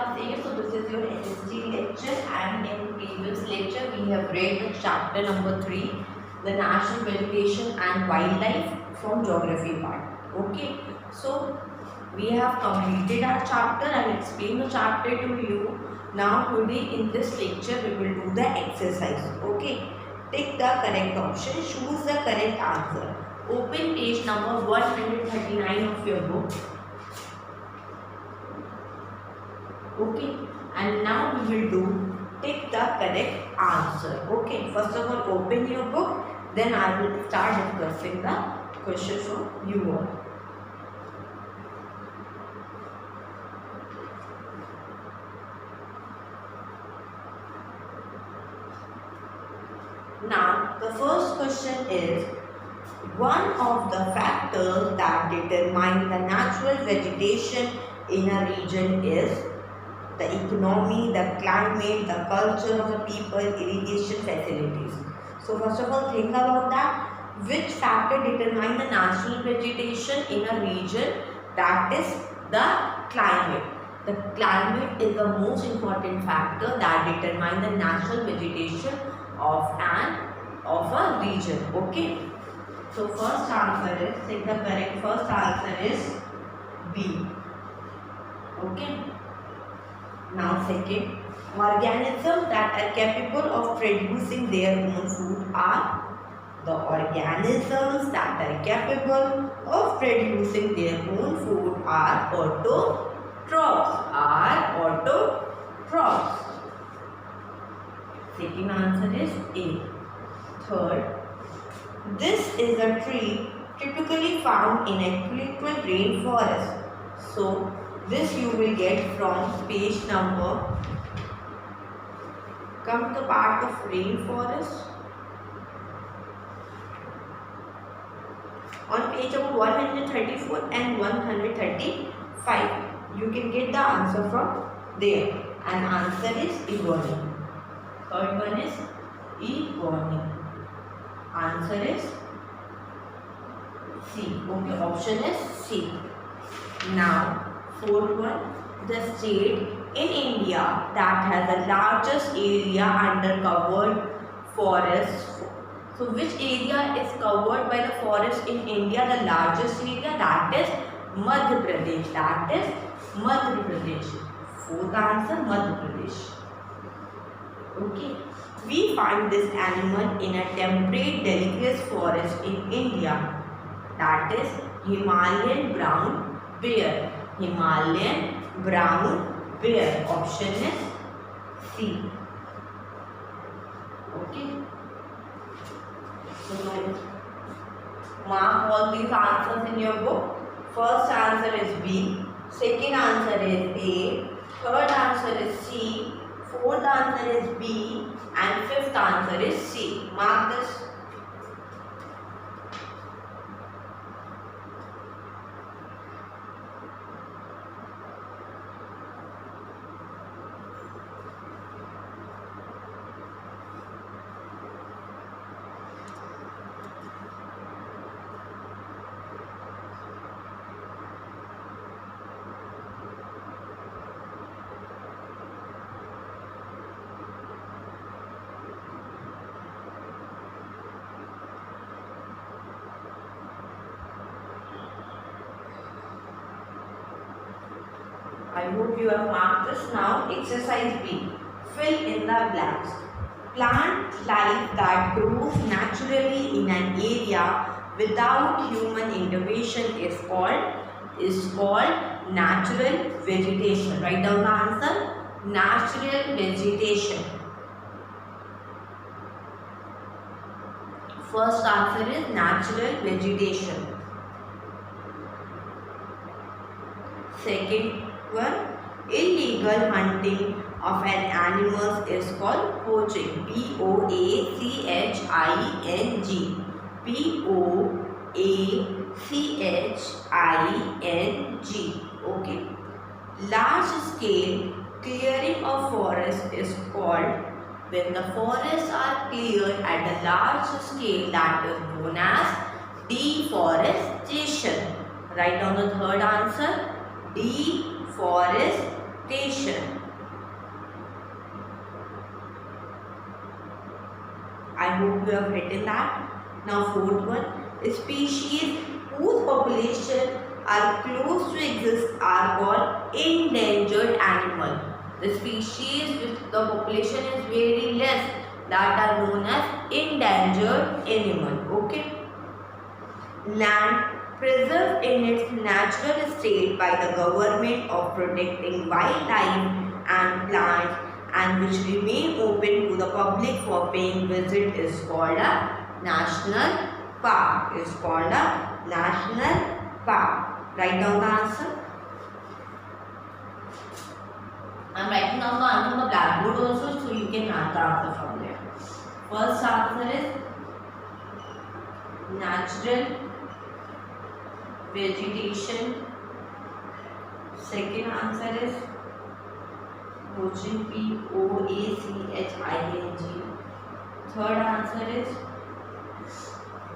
class 8. So this is your SST lecture, and in previous lecture we have read the chapter number 3, the national vegetation and wildlife from geography part. Okay, so we have completed our chapter and explained the chapter to you. Now today in this lecture we will do the exercise. Okay, take the correct option, choose the correct answer. Open page number 139 of your book. Okay, and now we will do take the correct answer. Okay, first of all open your book, then I will start discussing the question from you all. Now the first question is, one of the factors that determine the natural vegetation in a region is the economy, the climate, the culture of the people, irrigation facilities. So first of all think about that. Which factor determine the natural vegetation in a region? That is the climate. The climate is the most important factor that determine the natural vegetation of a region. Okay. So first answer is, take the correct first answer is B. Okay. Now second, organisms that are capable of producing their own food are the organisms that are capable of producing their own food are autotrophs. Second answer is A. Third, this is a tree typically found in equatorial rainforest. So this you will get from page number, come to the part of rainforest. On page number 134 and 135, you can get the answer from there. And answer is Ebony. Third one is Ebony. Answer is C. Okay, option is C. Now fourth one, the state in India that has the largest area under covered forest. So which area is covered by the forest in India? The largest area, that is Madhya Pradesh. That is Madhya Pradesh. Fourth answer, Madhya Pradesh. Okay. We find this animal in a temperate deciduous forest in India. That is Himalayan brown bear. Himalayan brown bear. Option is C. Okay. So mark all these answers in your book. First answer is B. Second answer is A. Third answer is C. Fourth answer is B. And fifth answer is C. Mark this. I hope you have marked this. Now exercise B. Fill in the blanks. Plant life that grows naturally in an area without human intervention is called natural vegetation. Write down the answer. Natural vegetation. First answer is natural vegetation. Second one, illegal hunting of an animal is called poaching. P-O-A-C-H-I-N-G. P-O-A-C-H-I-N-G. Okay. Large scale clearing of forest is called when the forests are cleared at a large scale, that is known as deforestation. Write down the third answer. Deforestation. vegetation. I hope you have written that. Now fourth one, species whose population are close to exist are called endangered animal. The species with the population is very less that are known as endangered animal. Okay. Land preserved in its natural state by the government of protecting wildlife and plants and which remain open to the public for paying visit is called a national park. Is called a national park. Write down the answer. I am writing down the answer on the blackboard also, so you can add the answer from there. First answer is natural vegetation. Second answer is poaching, Poaching. Third answer is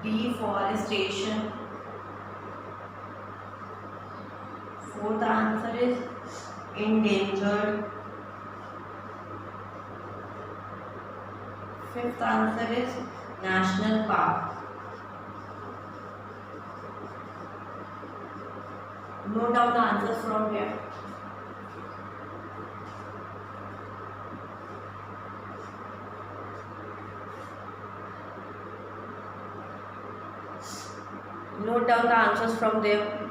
deforestation. Fourth answer is endangered. Fifth answer is national park. Note down the answers from here. Note down the answers from there.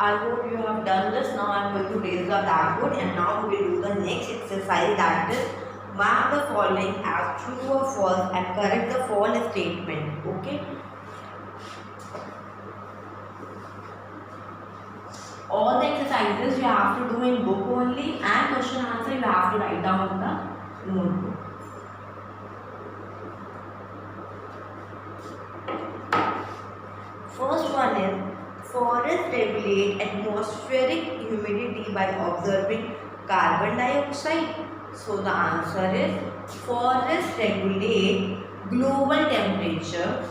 I hope you have done this. Now I am going to raise the blackboard and now we will do the next exercise, that is mark the following as true or false and correct the false statement. Okay. All the exercises you have to do in book only and question answer you have to write down in the notebook. First one is forests regulate atmospheric humidity by observing carbon dioxide. So the answer is forests regulate global temperature.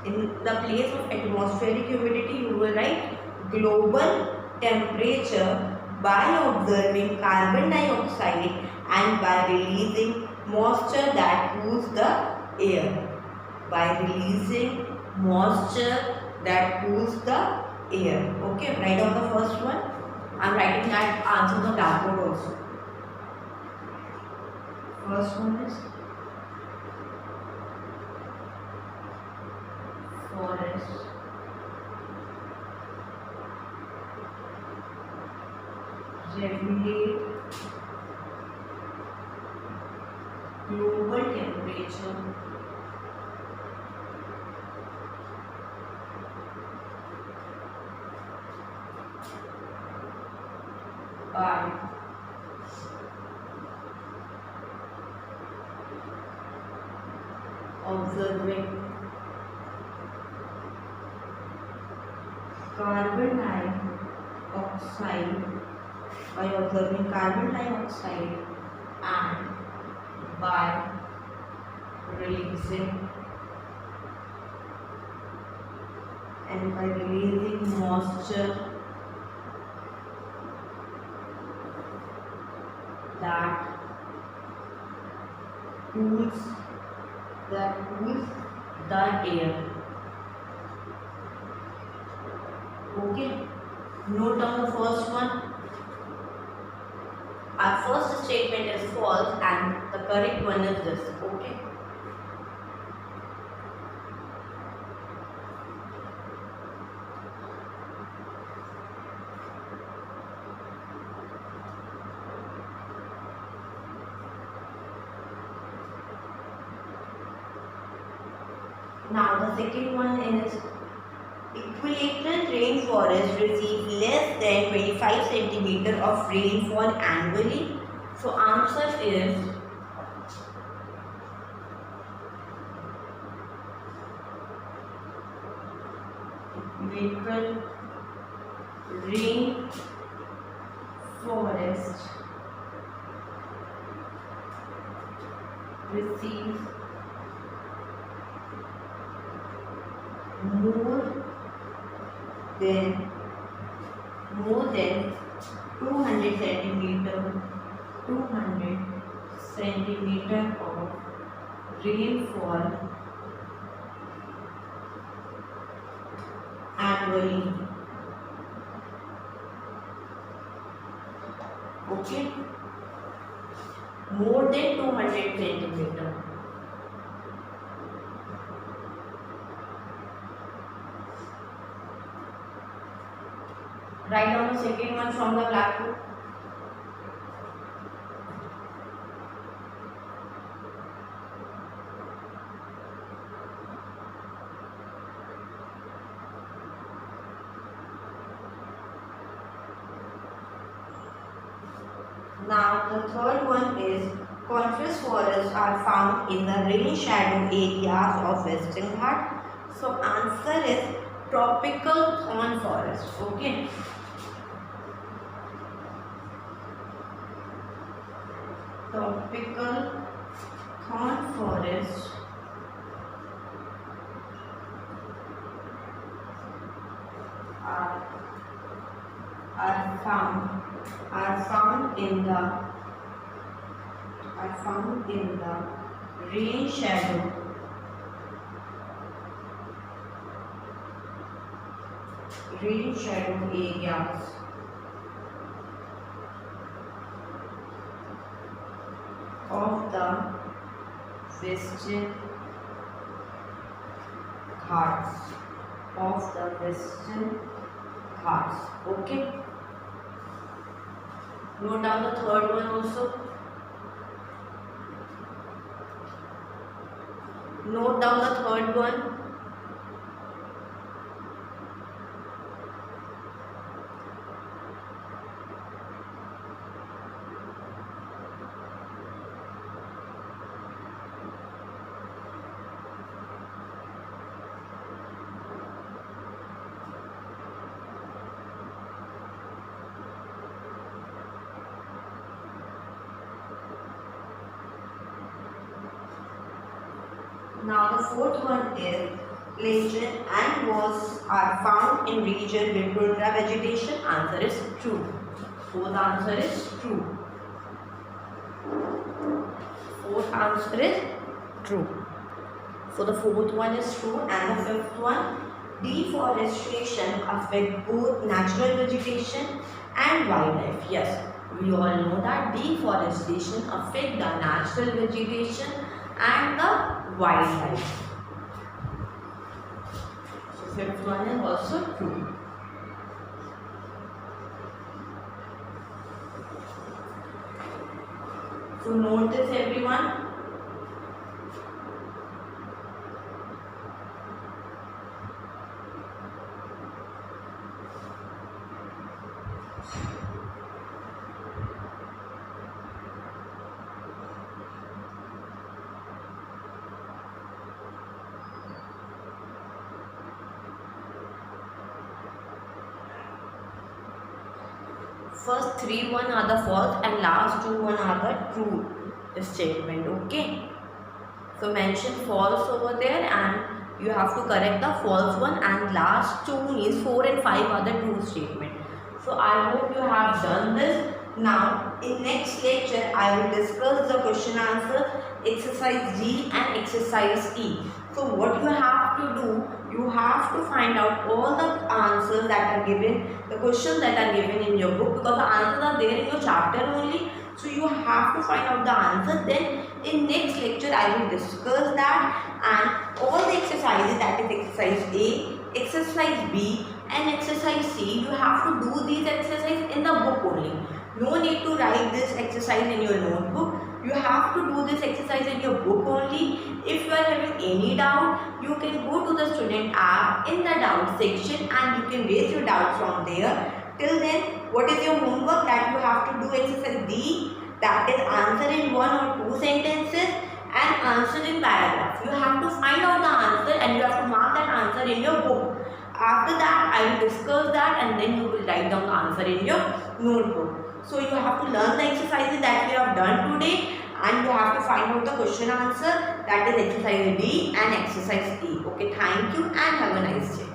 In the place of atmospheric humidity you will write global temperature by observing carbon dioxide and by releasing moisture that cools the air. By releasing moisture that cools the air. Okay, write down the first one. I am writing that answer on the blackboard also. First one is forest regulate global temperature by observing carbon dioxide and by releasing moisture that cools the air. Okay, note down the first one. Our first statement is false and the correct one is this. Okay. Now the second one is equatorial rainforests receive less than 25 cm of rainfall annually. So answer is equatorial rainforest receives more than 200 centimeter of rainfall annually. Okay, more than 200 centimeter. Write down the second one from the blackboard. Now the third one is coniferous forests are found in the rain shadow areas of Western Ghats. So answer is tropical thorn forest. Okay. Tropical thorn forest are found in the rain shadow areas of the Western Ghats. Okay. Note down the third one also. Note down the third one. Now the fourth one is legend and walls are found in region with tundra vegetation. Answer is true. Fourth answer is true. Fourth answer is true. So the fourth one is true, and the fifth one, deforestation affect both natural vegetation and wildlife. Yes, we all know that deforestation affect the natural vegetation and the wildlife. So fifth one is also true. So note this, everyone. First three one are the false and last two one are the true statement. Okay, so mention false over there and you have to correct the false one, and last two means 4 and 5 are the true statement. So I hope you have done this. Now in next lecture I will discuss the question answer exercise D and exercise E. So what you have to do, you have to find out all the answers that are given, the questions that are given in your book, because the answers are there in your chapter only. So you have to find out the answer. Then in next lecture I will discuss that, and all the exercises, that is exercise A, exercise B and exercise C, you have to do these exercises in the book only. No need to write this exercise in your notebook. You have to do this exercise in your book only. If you are having any doubt, you can go to the student app in the doubt section and you can raise your doubts from there. Till then, what is your homework? That you have to do exercise D that is answer in 1 or 2 sentences and answer in paragraph. You have to find out the answer and you have to mark that answer in your book. After that, I will discuss that and then you will write down the answer in your notebook. So you have to learn the exercises that we have done today and you have to find out the question answer, that is exercise D and exercise E. Okay, thank you and have a nice day.